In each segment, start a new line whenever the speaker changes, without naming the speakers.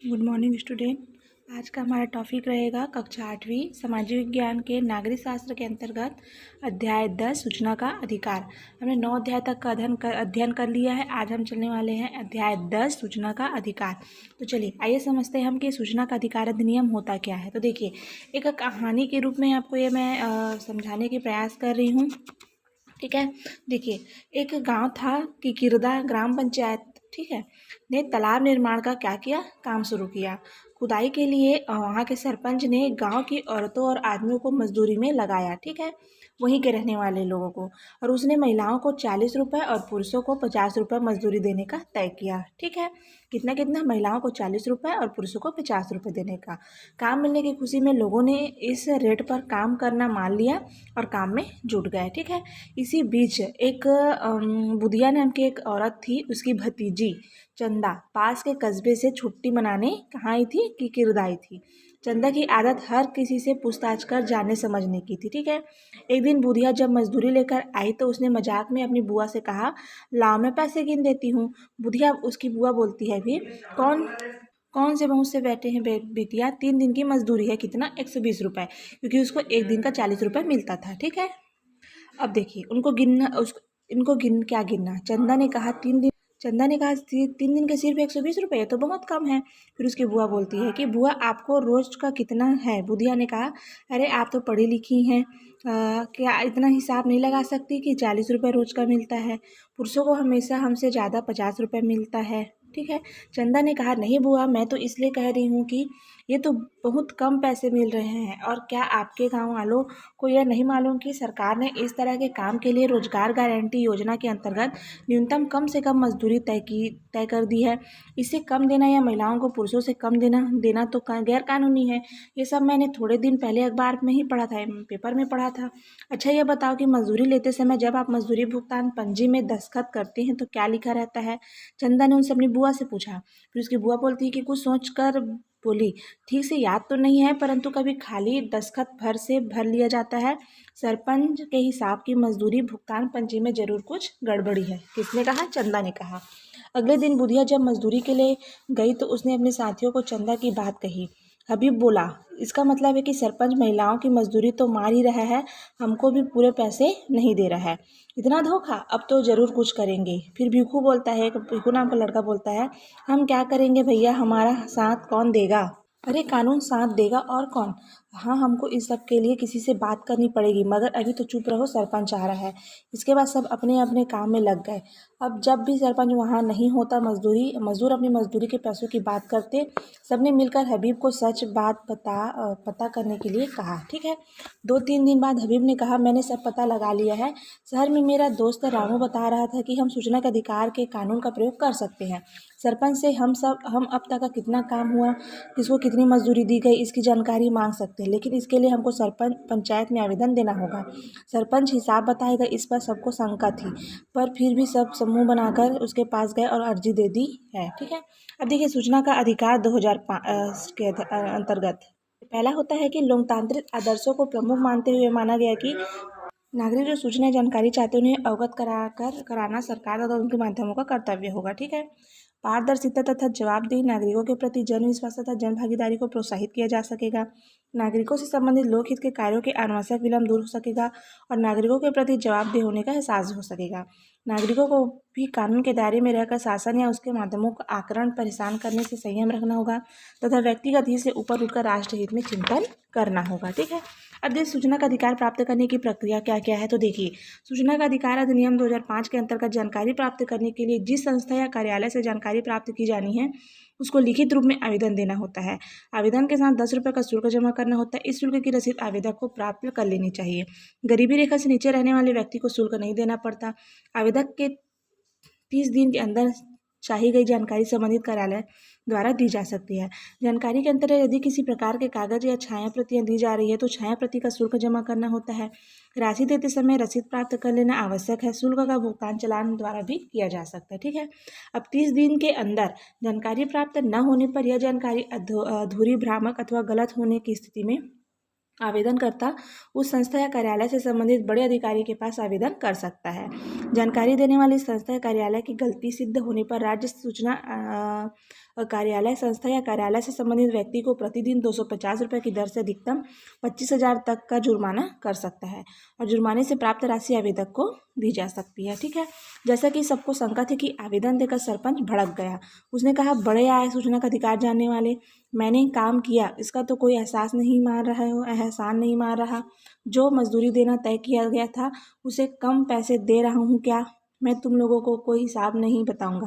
Good morning student. आज का हमारा टॉपिक रहेगा कक्षा 8वीं सामाजिक विज्ञान के नागरिक शास्त्र के अंतर्गत अध्याय 10 सूचना का अधिकार। हमने 9 अध्याय तक का अध्ययन कर लिया है। आज हम चलने वाले हैं अध्याय 10 सूचना का अधिकार। तो चलिए आइए समझते हैं हम कि सूचना का अधिकार अधिनियम होता क्या है। तो देखिए, एक कहानी के रूप में आपको ये मैं समझाने के प्रयास कर रही हूँ। ठीक है, देखिए, एक गांव था किकिरदा ग्राम पंचायत, ठीक है, ने तालाब निर्माण का क्या किया, काम शुरू किया। खुदाई के लिए वहाँ के सरपंच ने गांव की औरतों और आदमियों को मजदूरी में लगाया, ठीक है, वहीं के रहने वाले लोगों को। और उसने महिलाओं को 40 रुपये और पुरुषों को 50 रुपये मजदूरी देने का तय किया। ठीक है, कितना कितना, महिलाओं को 40 रुपये और पुरुषों को 50 रुपये देने का। काम मिलने की खुशी में लोगों ने इस रेट पर काम करना मान लिया और काम में जुट गए। ठीक है, इसी बीच एक बुधिया नाम की एक औरत थी, उसकी भतीजी चंदा पास के कस्बे से छुट्टी मनाने कहाँ आई थी, किकिरदा आई थी। चंदा की आदत हर किसी से पूछताछ कर जानने समझने की थी। ठीक है, एक दिन बुधिया जब मजदूरी लेकर आई तो उसने मजाक में अपनी बुआ से कहा, लाओ मैं पैसे गिन देती हूँ। बुधिया, उसकी बुआ बोलती है, भी कौन कौन से मुँह से बैठे हैं बिटिया, 3 दिन की मजदूरी है, कितना, 120 रुपये, क्योंकि उसको एक दिन का 40 रुपये मिलता था। ठीक है, अब देखिए, उनको गिनना, उसको इनको क्या गिनना। चंदा ने कहा, 3 दिन के सिर्फ 120 रुपये, तो बहुत कम है। फिर उसकी बुआ बोलती है कि बुआ आपको रोज का कितना है। बुधिया ने कहा, अरे आप तो पढ़ी लिखी हैं, क्या इतना हिसाब नहीं लगा सकती कि 40 रुपये रोज का मिलता है, पुरुषों को हमेशा हमसे ज़्यादा 50 रुपये मिलता है। ठीक है, चंदा ने कहा, नहीं बुआ, मैं तो इसलिए कह रही हूँ कि ये तो बहुत कम पैसे मिल रहे हैं। और क्या आपके गाँव वालों को यह नहीं मालूम कि सरकार ने इस तरह के काम के लिए रोजगार गारंटी योजना के अंतर्गत न्यूनतम कम से कम मजदूरी तय कर दी है। इससे कम देना या महिलाओं को पुरुषों से कम देना तो गैर कानूनी है। ये सब मैंने थोड़े दिन पहले अखबार में ही पढ़ा था, पेपर में पढ़ा था। अच्छा, ये बताओ कि मजदूरी लेते समय जब आप मजदूरी भुगतान पंजी में दस्तखत करते हैं तो क्या लिखा रहता है। चंदा ने उनसे अपनी बुआ से पूछा। फिर उसकी बुआ बोलती है कि कुछ सोच कर बोली, ठीक से याद तो नहीं है, परंतु कभी खाली दस्तखत भर लिया जाता है। सरपंच के हिसाब की मजदूरी भुगतान पंजी में जरूर कुछ गड़बड़ी है। किसने कहा, चंदा ने कहा। अगले दिन बुधिया जब मजदूरी के लिए गई तो उसने अपने साथियों को चंदा की बात कही। हबीब बोला, इसका मतलब है कि सरपंच महिलाओं की मजदूरी तो मार ही रहा है, हमको भी पूरे पैसे नहीं दे रहा है। इतना धोखा, अब तो जरूर कुछ करेंगे। फिर भिखू बोलता है, भिखू नाम का लड़का बोलता है, हम क्या करेंगे भैया, हमारा साथ कौन देगा। अरे कानून साथ देगा, और कौन। हाँ, हमको इस सब के लिए किसी से बात करनी पड़ेगी, मगर अभी तो चुप रहो, सरपंच आ रहा है। इसके बाद सब अपने अपने काम में लग गए। अब जब भी सरपंच वहाँ नहीं होता, मजदूर अपनी मजदूरी के पैसों की बात करते। सबने मिलकर हबीब को सच बात पता करने के लिए कहा। ठीक है, 2-3 दिन बाद हबीब ने कहा, मैंने सब पता लगा लिया है। शहर में मेरा दोस्त रामू बता रहा था कि हम सूचना के अधिकार के कानून का प्रयोग कर सकते हैं। सरपंच से हम अब तक का कितना काम हुआ, किसको कितनी मजदूरी दी गई, इसकी जानकारी मांग सकते हैं, लेकिन इसके लिए हमको सरपंच पंचायत में आवेदन देना होगा। सरपंच हिसाब बताएगा। इस पर सबको शंका थी, पर फिर भी सब समूह बनाकर उसके पास गए और अर्जी दे दी है। ठीक है, अब देखिए, सूचना का अधिकार 2005 के अंतर्गत पहला होता है कि लोकतांत्रिक आदर्शों को प्रमुख मानते हुए माना गया कि नागरिक जो सूचना जानकारी चाहते हैं उन्हें अवगत कराना सरकार तथा उनके माध्यमों का कर्तव्य होगा। ठीक है, पारदर्शिता तथा जवाबदेही, नागरिकों के प्रति जन विश्वास तथा जन भागीदारी को प्रोत्साहित किया जा सकेगा। नागरिकों से संबंधित लोकहित के कार्यों के अनावश्यक विलंब दूर हो सकेगा और नागरिकों के प्रति जवाबदेह होने का एहसास हो सकेगा। नागरिकों को भी कानून के दायरे में रहकर शासन या उसके माध्यमों का आकरण परेशान करने से संयम रखना होगा तथा व्यक्तिगत हित से ऊपर उठकर राष्ट्र हित में चिंतन करना होगा। ठीक है, अब देखिए, सूचना का अधिकार प्राप्त करने की प्रक्रिया क्या क्या है। तो देखिए, सूचना का अधिकार अधिनियम 2005 के अंतर्गत जानकारी प्राप्त करने के लिए जिस संस्था या कार्यालय से जानकारी प्राप्त की जानी है उसको लिखित रूप में आवेदन देना होता है। आवेदन के साथ 10 रुपये का शुल्क जमा करना होता है। इस शुल्क की रसीद आवेदक को प्राप्त कर लेनी चाहिए। गरीबी रेखा से नीचे रहने वाले व्यक्ति को शुल्क नहीं देना पड़ता। आवेदक के 30 दिन के अंदर चाही गई जानकारी संबंधित कार्यालय द्वारा दी जा सकती है। जानकारी के अंतर्गत यदि किसी प्रकार के कागज या छाया प्रतियां दी जा रही है तो छाया प्रति का शुल्क जमा करना होता है। राशि देते समय रसीद प्राप्त कर लेना आवश्यक है। शुल्क का भुगतान चालान द्वारा भी किया जा सकता है। ठीक है, अब 30 दिन के अंदर जानकारी प्राप्त न होने पर यह जानकारी अधूरी, भ्रामक अथवा गलत होने की स्थिति में आवेदनकर्ता उस संस्था या कार्यालय से संबंधित बड़े अधिकारी के पास आवेदन कर सकता है। जानकारी देने वाली संस्था या कार्यालय की गलती सिद्ध होने पर राज्य सूचना और कार्यालय संस्था या कार्यालय से संबंधित व्यक्ति को प्रतिदिन 250 रुपये की दर से अधिकतम 25,000 तक का जुर्माना कर सकता है और जुर्माने से प्राप्त राशि आवेदक को दी जा सकती है। ठीक है, जैसा कि सबको शंका थी कि आवेदन देकर सरपंच भड़क गया। उसने कहा, बड़े आए सूचना का अधिकार जानने वाले, मैंने काम किया, इसका तो कोई एहसास नहीं मार रहा हो, एहसान नहीं मार रहा। जो मजदूरी देना तय किया गया था उसे कम पैसे दे रहा हूँ क्या? मैं तुम लोगों को कोई हिसाब नहीं बताऊंगा।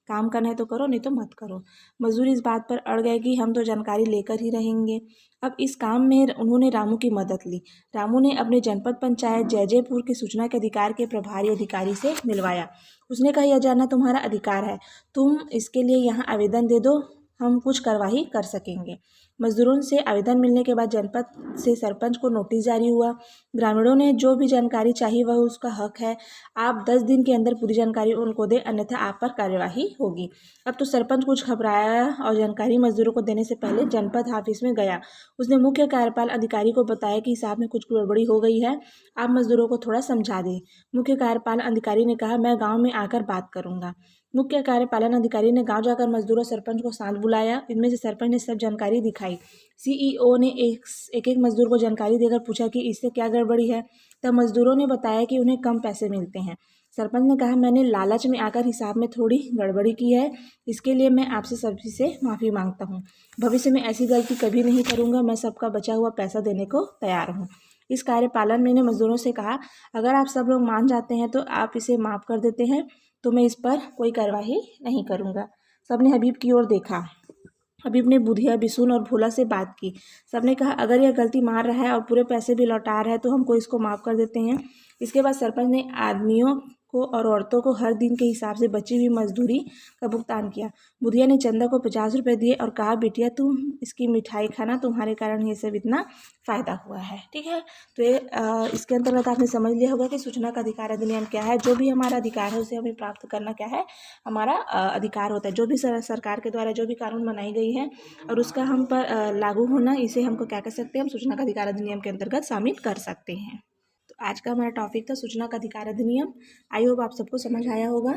काम करना है तो करो, नहीं तो मत करो। मजदूर इस बात पर अड़ गए कि हम तो जानकारी लेकर ही रहेंगे। अब इस काम में उन्होंने रामू की मदद ली। रामू ने अपने जनपद पंचायत जयजयपुर के सूचना के अधिकार के प्रभारी अधिकारी से मिलवाया। उसने कहा, यह जानना तुम्हारा अधिकार है, तुम इसके लिए यहाँ आवेदन दे दो, हम कुछ कार्रवाई कर सकेंगे। मजदूरों से आवेदन मिलने के बाद जनपद से सरपंच को नोटिस जारी हुआ। ग्रामीणों ने जो भी जानकारी चाहिए वह उसका हक है, आप 10 दिन के अंदर पूरी जानकारी उनको दें, अन्यथा आप पर कार्यवाही होगी। अब तो सरपंच कुछ घबराया और जानकारी मजदूरों को देने से पहले जनपद ऑफिस में गया। उसने मुख्य कार्यपाल अधिकारी को बताया कि हिसाब में कुछ गड़बड़ी हो गई है, आप मजदूरों को थोड़ा समझा दें। मुख्य कार्यपालन अधिकारी ने कहा, मैं गाँव में आकर बात करूँगा। मुख्य कार्यपालन अधिकारी ने गांव जाकर मजदूरों सरपंच को साथ बुलाया। इनमें से सरपंच ने सब जानकारी दिखाई। सीईओ ने एक एक मजदूर को जानकारी देकर पूछा कि इससे क्या गड़बड़ी है। तब मजदूरों ने बताया कि उन्हें कम पैसे मिलते हैं। सरपंच ने कहा, मैंने लालच में आकर हिसाब में थोड़ी गड़बड़ी की है, इसके लिए मैं आपसे सभी से माफ़ी मांगता हूँ। भविष्य में ऐसी गलती कभी नहीं करूँगा। मैं सबका बचा हुआ पैसा देने को तैयार हूँ। इस कार्यपालन ने मजदूरों से कहा, अगर आप सब लोग मान जाते हैं तो आप इसे माफ़ कर देते हैं तो मैं इस पर कोई कार्रवाई नहीं करूँगा। सबने हबीब की ओर देखा। हबीब ने बुधिया, बिशुन और भोला से बात की। सबने कहा, अगर यह गलती मार रहा है और पूरे पैसे भी लौटा रहा है तो हमको इसको माफ़ कर देते हैं। इसके बाद सरपंच ने आदमियों को और औरतों को हर दिन के हिसाब से बची हुई मजदूरी का भुगतान किया। बुधिया ने चंदा को 50 रुपये दिए और कहा, बिटिया तुम इसकी मिठाई खाना, तुम्हारे कारण ये सब इतना फ़ायदा हुआ है। ठीक है, तो ये इसके अंतर्गत आपने समझ लिया होगा कि सूचना का अधिकार अधिनियम क्या है। जो भी हमारा अधिकार है उसे हमें प्राप्त करना क्या है, हमारा अधिकार होता है। जो भी सरकार के द्वारा जो भी कानून बनाई गई है और उसका हम पर लागू होना, इसे हमको क्या कर सकते हैं, हम सूचना का अधिकार अधिनियम के अंतर्गत शामिल कर सकते हैं। तो आज का हमारा टॉपिक था सूचना का अधिकार अधिनियम। आई होप आप सबको समझ आया होगा।